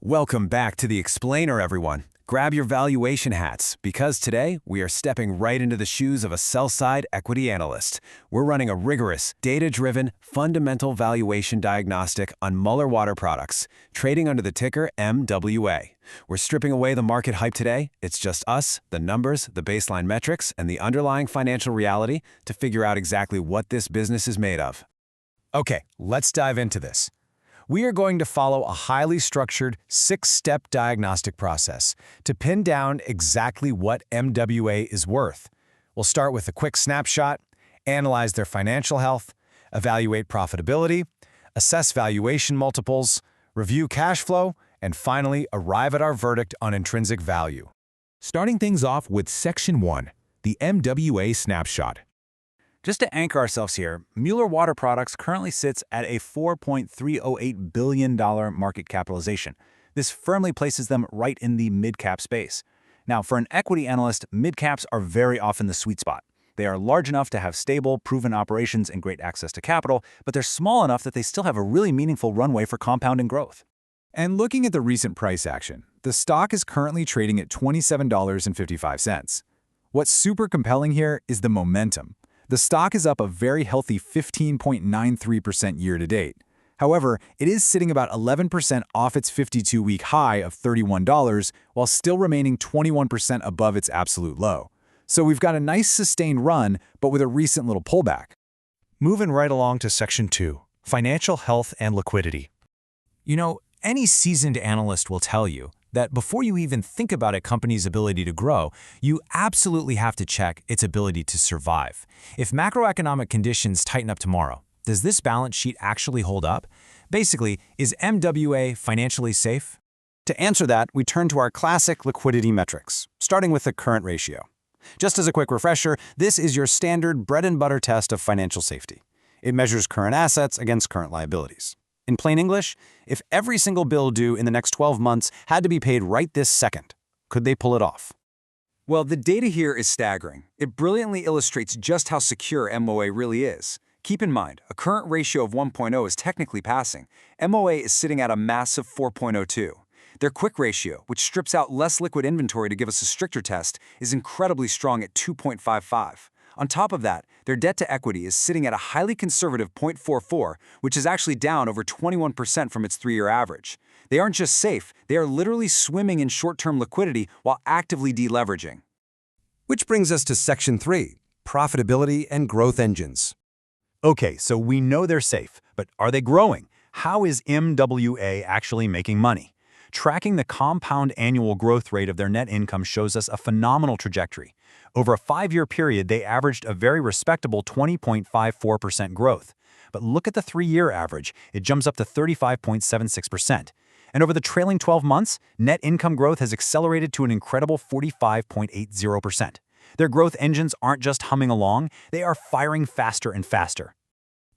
Welcome back to The Explainer, everyone. Grab your valuation hats, because today we are stepping right into the shoes of a sell-side equity analyst. We're running a rigorous, data-driven, fundamental valuation diagnostic on Mueller water products, trading under the ticker MWA. We're stripping away the market hype today. It's just us, the numbers, the baseline metrics, and the underlying financial reality to figure out exactly what this business is made of. Okay, let's dive into this. We are going to follow a highly structured, six-step diagnostic process to pin down exactly what MWA is worth. We'll start with a quick snapshot, analyze their financial health, evaluate profitability, assess valuation multiples, review cash flow, and finally arrive at our verdict on intrinsic value. Starting things off with Section 1, the MWA snapshot. Just to anchor ourselves here, Mueller Water Products currently sits at a $4.308 billion market capitalization. This firmly places them right in the mid-cap space. Now, for an equity analyst, mid-caps are very often the sweet spot. They are large enough to have stable, proven operations and great access to capital, but they're small enough that they still have a really meaningful runway for compounding growth. And looking at the recent price action, the stock is currently trading at $27.55. What's super compelling here is the momentum. The stock is up a very healthy 15.93% year-to-date. However, it is sitting about 11% off its 52-week high of $31, while still remaining 21% above its absolute low. So we've got a nice sustained run, but with a recent little pullback. Moving right along to Section 2, Financial Health and Liquidity. You know, any seasoned analyst will tell you that before you even think about a company's ability to grow, you absolutely have to check its ability to survive. If macroeconomic conditions tighten up tomorrow, does this balance sheet actually hold up? Basically, is MWA financially safe? To answer that, we turn to our classic liquidity metrics, starting with the current ratio. Just as a quick refresher, this is your standard bread-and-butter test of financial safety. It measures current assets against current liabilities. In plain English, if every single bill due in the next 12 months had to be paid right this second, could they pull it off? Well, the data here is staggering. It brilliantly illustrates just how secure MOA really is. Keep in mind, a current ratio of 1.0 is technically passing. MOA is sitting at a massive 4.02. Their quick ratio, which strips out less liquid inventory to give us a stricter test, is incredibly strong at 2.55. On top of that, their debt to equity is sitting at a highly conservative 0.44, which is actually down over 21% from its 3-year average. They aren't just safe, they are literally swimming in short-term liquidity while actively deleveraging. Which brings us to Section 3, Profitability and Growth Engines. Okay, so we know they're safe, but are they growing? How is MWA actually making money? Tracking the compound annual growth rate of their net income shows us a phenomenal trajectory. Over a 5-year period, they averaged a very respectable 20.54% growth. But look at the 3-year average. It jumps up to 35.76%. And over the trailing 12 months, net income growth has accelerated to an incredible 45.80%. Their growth engines aren't just humming along, they are firing faster and faster.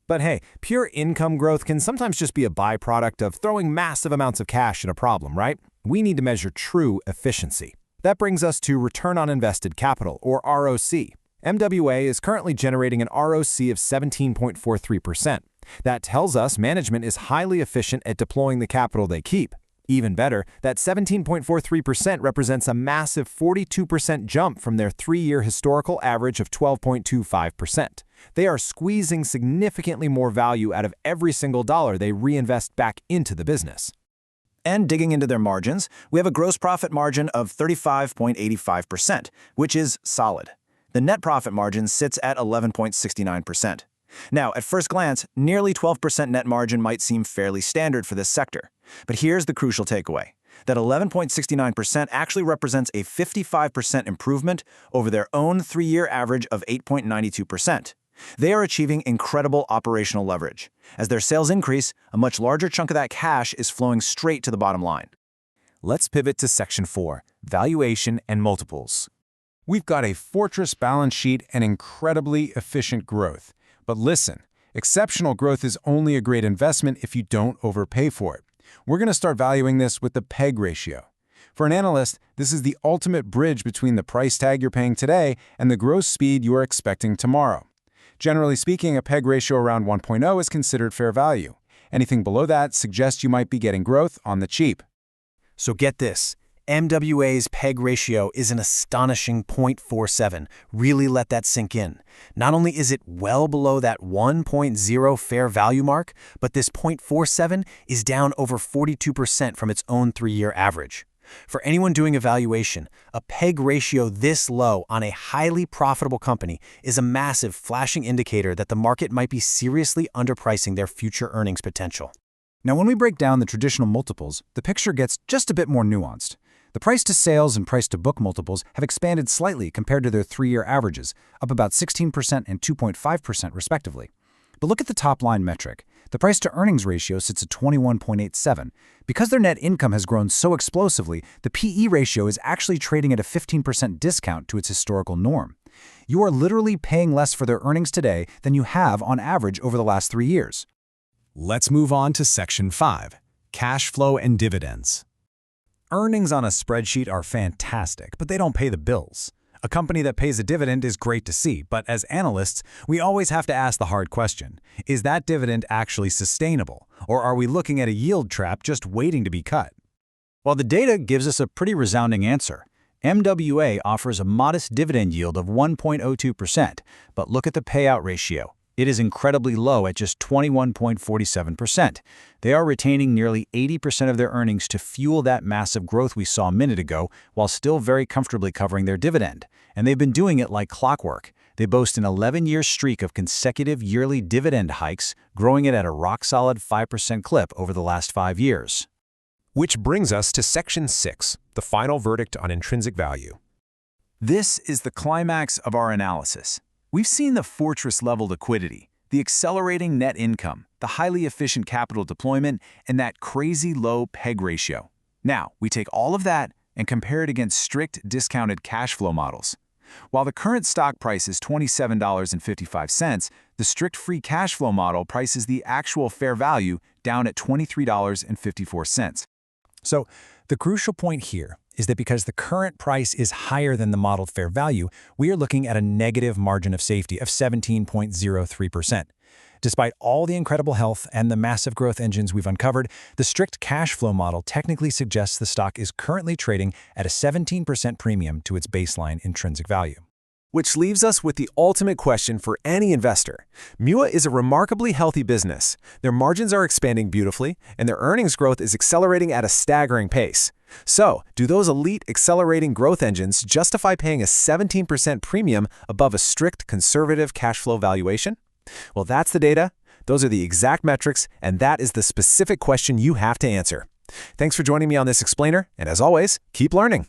But hey, pure income growth can sometimes just be a byproduct of throwing massive amounts of cash at a problem, right? We need to measure true efficiency. That brings us to Return on Invested Capital, or ROC. MWA is currently generating an ROC of 17.43%. That tells us management is highly efficient at deploying the capital they keep. Even better, that 17.43% represents a massive 42% jump from their 3-year historical average of 12.25%. They are squeezing significantly more value out of every single dollar they reinvest back into the business. And digging into their margins, we have a gross profit margin of 35.85%, which is solid. The net profit margin sits at 11.69%. Now, at first glance, nearly 12% net margin might seem fairly standard for this sector. But here's the crucial takeaway. That 11.69% actually represents a 55% improvement over their own 3-year average of 8.92%. They are achieving incredible operational leverage. As their sales increase, a much larger chunk of that cash is flowing straight to the bottom line. Let's pivot to Section 4, Valuation and Multiples. We've got a fortress balance sheet and incredibly efficient growth. But listen, exceptional growth is only a great investment if you don't overpay for it. We're going to start valuing this with the PEG ratio. For an analyst, this is the ultimate bridge between the price tag you're paying today and the growth speed you are expecting tomorrow. Generally speaking, a PEG ratio around 1.0 is considered fair value. Anything below that suggests you might be getting growth on the cheap. So get this. MWA's PEG ratio is an astonishing 0.47. Really let that sink in. Not only is it well below that 1.0 fair value mark, but this 0.47 is down over 42% from its own 3-year average. For anyone doing a valuation, a PEG ratio this low on a highly profitable company is a massive flashing indicator that the market might be seriously underpricing their future earnings potential. Now, when we break down the traditional multiples, the picture gets just a bit more nuanced. The price-to-sales and price-to-book multiples have expanded slightly compared to their 3-year averages, up about 16% and 2.5% respectively. But look at the top-line metric. The price-to-earnings ratio sits at 21.87. Because their net income has grown so explosively, the PE ratio is actually trading at a 15% discount to its historical norm. You are literally paying less for their earnings today than you have on average over the last 3 years. Let's move on to Section 5, Cash Flow and Dividends. Earnings on a spreadsheet are fantastic, but they don't pay the bills. A company that pays a dividend is great to see, but as analysts, we always have to ask the hard question. Is that dividend actually sustainable, or are we looking at a yield trap just waiting to be cut? Well, the data gives us a pretty resounding answer. MWA offers a modest dividend yield of 1.02%, but look at the payout ratio. It is incredibly low at just 21.47%. They are retaining nearly 80% of their earnings to fuel that massive growth we saw a minute ago, while still very comfortably covering their dividend. And they've been doing it like clockwork. They boast an 11-year streak of consecutive yearly dividend hikes, growing it at a rock-solid 5% clip over the last 5 years. Which brings us to Section 6, the final verdict on intrinsic value. This is the climax of our analysis. We've seen the fortress-level liquidity, the accelerating net income, the highly efficient capital deployment, and that crazy low PEG ratio. Now, we take all of that and compare it against strict discounted cash flow models. While the current stock price is $27.55, the strict free cash flow model prices the actual fair value down at $23.54. So, the crucial point here is that because the current price is higher than the modeled fair value, we are looking at a negative margin of safety of 17.03%. Despite all the incredible health and the massive growth engines we've uncovered, the strict cash flow model technically suggests the stock is currently trading at a 17% premium to its baseline intrinsic value. Which leaves us with the ultimate question for any investor. Mueller is a remarkably healthy business. Their margins are expanding beautifully, and their earnings growth is accelerating at a staggering pace. So, do those elite accelerating growth engines justify paying a 17% premium above a strict conservative cash flow valuation? Well, that's the data, those are the exact metrics, and that is the specific question you have to answer. Thanks for joining me on this explainer, and as always, keep learning.